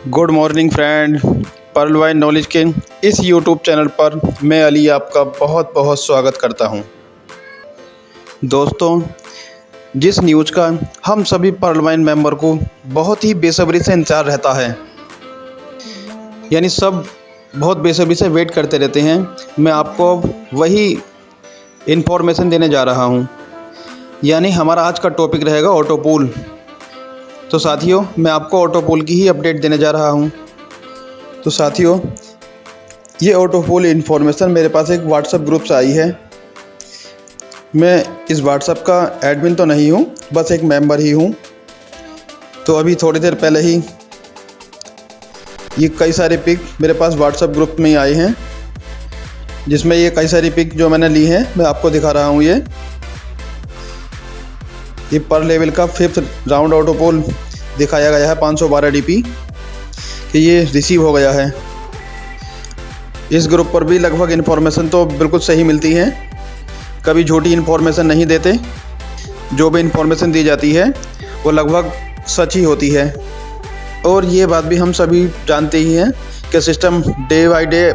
Good morning friend. Pearl wine knowledge के इस YouTube channel पर मैं अली आपका बहुत बहुत स्वागत करता हूं। दोस्तों, जिस न्यूज़ का हम सभी पर्ल वाइन मेंबर को बहुत ही बेसब्री से इंतज़ार रहता है, यानी सब बहुत बेसब्री से वेट करते रहते हैं, मैं आपको वही इन्फॉर्मेशन देने जा रहा हूं। यानी हमारा आज का टॉपिक रहेगा ऑटो पूल। तो साथियों, मैं आपको ऑटो पूल की ही अपडेट देने जा रहा हूं। तो साथियों, ये ऑटो पूल इन्फॉर्मेशन मेरे पास एक व्हाट्सएप ग्रुप से आई है। मैं इस व्हाट्सएप का एडमिन तो नहीं हूं, बस एक मेंबर ही हूं। तो अभी थोड़ी देर पहले ही ये कई सारे पिक मेरे पास व्हाट्सएप ग्रुप में आए हैं, जिसमें ये कई सारी पिक जो मैंने ली हैं मैं आपको दिखा रहा हूँ। ये पर लेवल का 5th राउंड ऑटो पोल दिखाया गया है 512 DP कि ये रिसीव हो गया है। इस ग्रुप पर भी लगभग इन्फॉर्मेशन तो बिल्कुल सही मिलती है, कभी झूठी इन्फॉर्मेशन नहीं देते। जो भी इन्फॉर्मेशन दी जाती है वो लगभग सच ही होती है। और ये बात भी हम सभी जानते ही हैं कि system day by day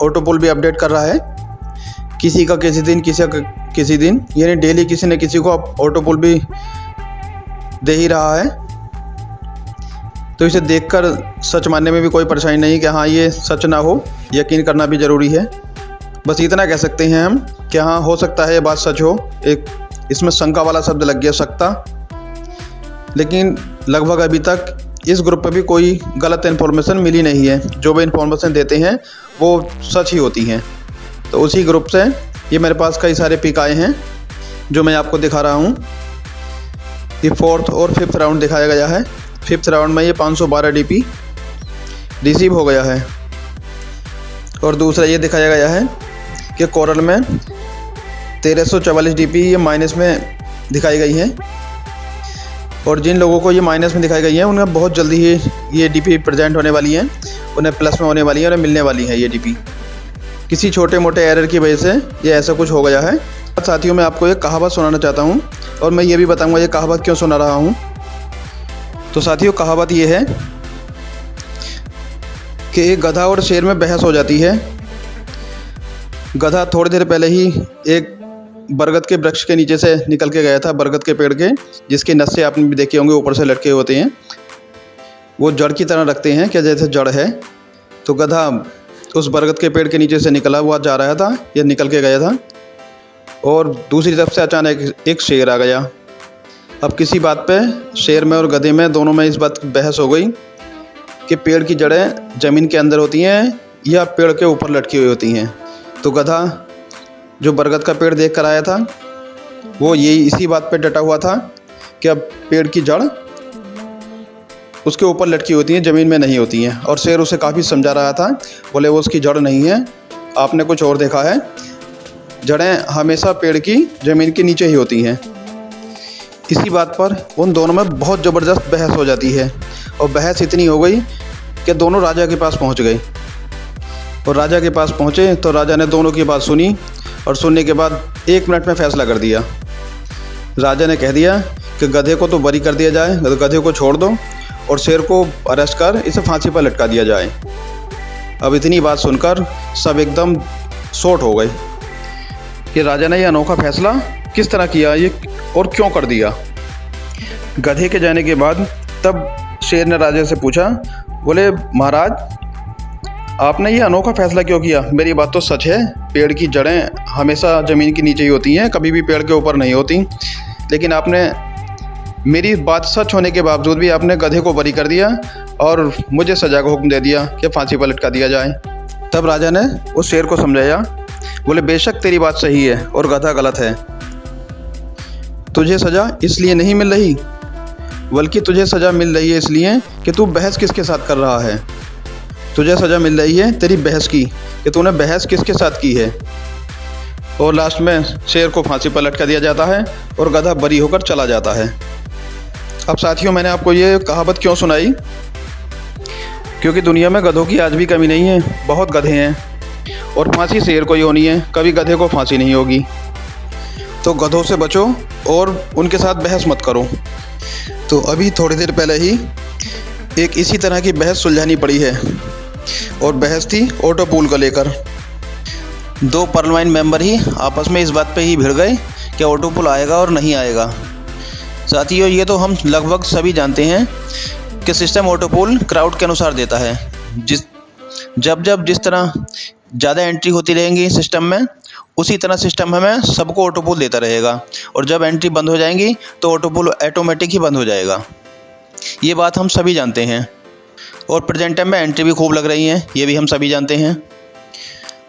auto poll भी अपडेट कर रहा है। किसी का किसी दिन, किसी का किसी दिन, यानी डेली किसी न किसी को ऑटो पोल भी दे ही रहा है। तो इसे देखकर सच मानने में भी कोई परेशानी नहीं कि हाँ ये सच ना हो, यकीन करना भी ज़रूरी है। बस इतना कह सकते हैं हम कि हाँ, हो सकता है ये बात सच हो। एक इसमें शंका वाला शब्द लग गया, सकता। लेकिन लगभग अभी तक इस ग्रुप पर भी कोई गलत इन्फॉर्मेशन मिली नहीं है। जो भी इन्फॉर्मेशन देते हैं वो सच ही होती हैं। तो उसी ग्रुप से ये मेरे पास कई सारे पिक आए हैं जो मैं आपको दिखा रहा हूँ। ये 4th और 5th राउंड दिखाया गया है। 5th राउंड में ये 512 DP रिसीव हो गया है। और दूसरा ये दिखाया गया है कि कोरल में 1344 DP ये माइनस में दिखाई गई है। और जिन लोगों को ये माइनस में दिखाई गई है उन्हें बहुत जल्दी ही ये DP प्रेजेंट होने वाली है, उन्हें प्लस में होने वाली है, उन्हें मिलने वाली है ये DP। किसी छोटे मोटे एरर की वजह से ये ऐसा कुछ हो गया है। साथियों, मैं आपको एक कहावत सुनाना चाहता हूँ और मैं ये भी बताऊँगा ये कहावत क्यों सुना रहा हूँ। तो साथियों, कहावत ये है कि एक गधा और शेर में बहस हो जाती है। गधा थोड़ी देर पहले ही एक बरगद के वृक्ष के नीचे से निकल के गया था, बरगद के पेड़ के, जिसके नस्से आपने भी देखे होंगे, ऊपर से लटके होते हैं। वो जड़ की तरह रखते हैं कि जैसे जड़ है। तो गधा उस बरगद के पेड़ के नीचे से निकला हुआ जा रहा था, या निकल के गया था। और दूसरी तरफ से अचानक एक शेर आ गया। अब किसी बात पे शेर में और गधे में, दोनों में इस बात की बहस हो गई कि पेड़ की जड़ें ज़मीन के अंदर होती हैं या पेड़ के ऊपर लटकी हुई होती हैं। तो गधा जो बरगद का पेड़ देख कर आया था वो यही इसी बात पे डटा हुआ था कि अब पेड़ की जड़ उसके ऊपर लटकी होती हैं, ज़मीन में नहीं होती हैं। और शेर उसे काफ़ी समझा रहा था, बोले वो उसकी जड़ नहीं है, आपने कुछ और देखा है, जड़ें हमेशा पेड़ की ज़मीन के नीचे ही होती हैं। इसी बात पर उन दोनों में बहुत ज़बरदस्त बहस हो जाती है। और बहस इतनी हो गई कि दोनों राजा के पास पहुंच गए। और राजा के पास पहुंचे तो राजा ने दोनों की बात सुनी और सुनने के बाद 1 मिनट में फ़ैसला कर दिया। राजा ने कह दिया कि गधे को तो बरी कर दिया जाए, गधे को छोड़ दो, और शेर को अरेस्ट कर इसे फांसी पर लटका दिया जाए। अब इतनी बात सुनकर सब एकदम शॉक हो गए कि राजा ने यह अनोखा फैसला किस तरह किया, ये और क्यों कर दिया। गधे के जाने के बाद तब शेर ने राजा से पूछा, बोले महाराज, आपने ये अनोखा फैसला क्यों किया? मेरी बात तो सच है, पेड़ की जड़ें हमेशा ज़मीन के नीचे ही होती हैं, कभी भी पेड़ के ऊपर नहीं होती। लेकिन आपने, मेरी बात सच होने के बावजूद भी आपने गधे को बरी कर दिया और मुझे सज़ा का हुक्म दे दिया कि फांसी पर लटका दिया जाए। तब राजा ने उस शेर को समझाया, बोले बेशक तेरी बात सही है और गधा गलत है। तुझे सज़ा इसलिए नहीं मिल रही, बल्कि तुझे सज़ा मिल रही है इसलिए कि तू बहस किसके साथ कर रहा है। तुझे सज़ा मिल रही है तेरी बहस की, कि तूने बहस किसके साथ की है। और लास्ट में शेर को फांसी पर लटका दिया जाता है और गधा बरी होकर चला जाता है। अब साथियों, मैंने आपको ये कहावत क्यों सुनाई? क्योंकि दुनिया में गधों की आज भी कमी नहीं है, बहुत गधे हैं। और फांसी शेर को ही होनी है, कभी गधे को फांसी नहीं होगी। तो गधों से बचो और उनके साथ बहस मत करो। तो अभी थोड़ी देर पहले ही एक इसी तरह की बहस सुलझानी पड़ी है और बहस थी ऑटो पूल को लेकर। दो पर्लवाइन मेंबर ही आपस में इस बात पे ही भिड़ गए कि ऑटो पूल आएगा और नहीं आएगा। साथियों, ये तो हम लगभग सभी जानते हैं कि सिस्टम ऑटो पूल क्राउड के अनुसार देता है। जिस तरह ज़्यादा एंट्री होती रहेंगी सिस्टम में, उसी तरह सिस्टम हमें सबको ऑटो पूल देता रहेगा, और जब एंट्री बंद हो जाएंगी तो ऑटो पूल ऑटोमेटिक ही बंद हो जाएगा। ये बात हम सभी जानते हैं। और प्रेजेंट टाइम में एंट्री भी खूब लग रही हैं, ये भी हम सभी जानते हैं।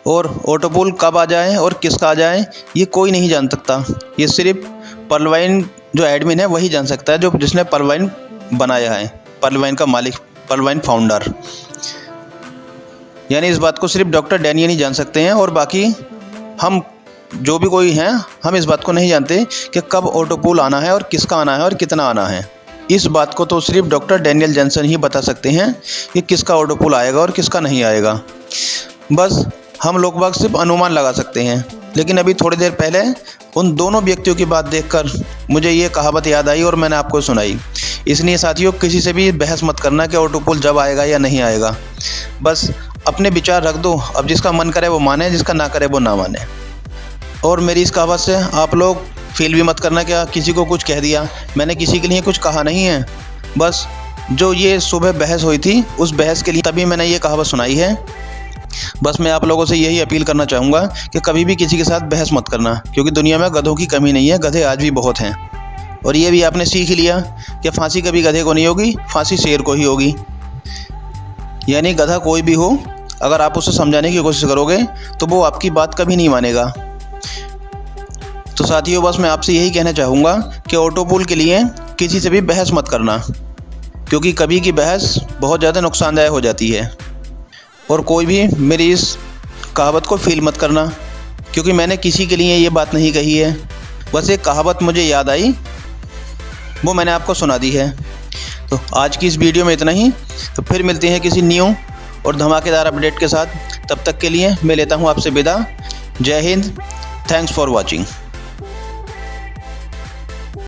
और ऑटो पूल कब आ जाए और किसका आ जाए, ये कोई नहीं जान सकता। ये सिर्फ पर्लवाइन जो एडमिन है वही जान सकता है, जो जिसने पर्लवाइन बनाया है, पर्लवाइन का मालिक, पर्लवाइन फाउंडर। यानी इस बात को सिर्फ डॉक्टर डैनियल ही जान सकते हैं, और बाकी हम जो भी कोई हैं, हम इस बात को नहीं जानते कि कब ऑटो पूल आना है और किसका आना है और कितना आना है। इस बात को तो सिर्फ डॉक्टर डैनियल जॉनसन ही बता सकते हैं कि किसका ऑटो पूल आएगा और किसका नहीं आएगा। बस हम लोग बाग सिर्फ अनुमान लगा सकते हैं। लेकिन अभी थोड़ी देर पहले उन दोनों व्यक्तियों की बात देखकर मुझे ये कहावत याद आई और मैंने आपको सुनाई। इसलिए साथियों, किसी से भी बहस मत करना कि ऑटो पूल जब आएगा या नहीं आएगा। बस अपने विचार रख दो, अब जिसका मन करे वो माने, जिसका ना करे वो ना माने। और मेरी इस कहावत से आप लोग फील भी मत करना क्या किसी को कुछ कह दिया। मैंने किसी के लिए कुछ कहा नहीं है। बस जो ये सुबह बहस हुई थी, उस बहस के लिए तभी मैंने ये कहावत सुनाई है। बस मैं आप लोगों से यही अपील करना चाहूँगा कि कभी भी किसी के साथ बहस मत करना, क्योंकि दुनिया में गधों की कमी नहीं है, गधे आज भी बहुत हैं। और ये भी आपने सीख लिया कि फांसी कभी गधे को नहीं होगी, फांसी शेर को ही होगी। यानी गधा कोई भी हो, अगर आप उसे समझाने की कोशिश करोगे तो वो आपकी बात कभी नहीं मानेगा। तो साथियों, बस मैं आपसे यही कहना चाहूँगा कि ऑटो पूल के लिए किसी से भी बहस मत करना, क्योंकि कभी की बहस बहुत ज़्यादा नुकसानदायक हो जाती है। और कोई भी मेरी इस कहावत को फील मत करना, क्योंकि मैंने किसी के लिए ये बात नहीं कही है। बस एक कहावत मुझे याद आई, वो मैंने आपको सुना दी है। तो आज की इस वीडियो में इतना ही। तो फिर मिलते हैं किसी न्यू और धमाकेदार अपडेट के साथ। तब तक के लिए मैं लेता हूँ आपसे विदा। जय हिंद, थैंक्स फॉर वॉचिंग।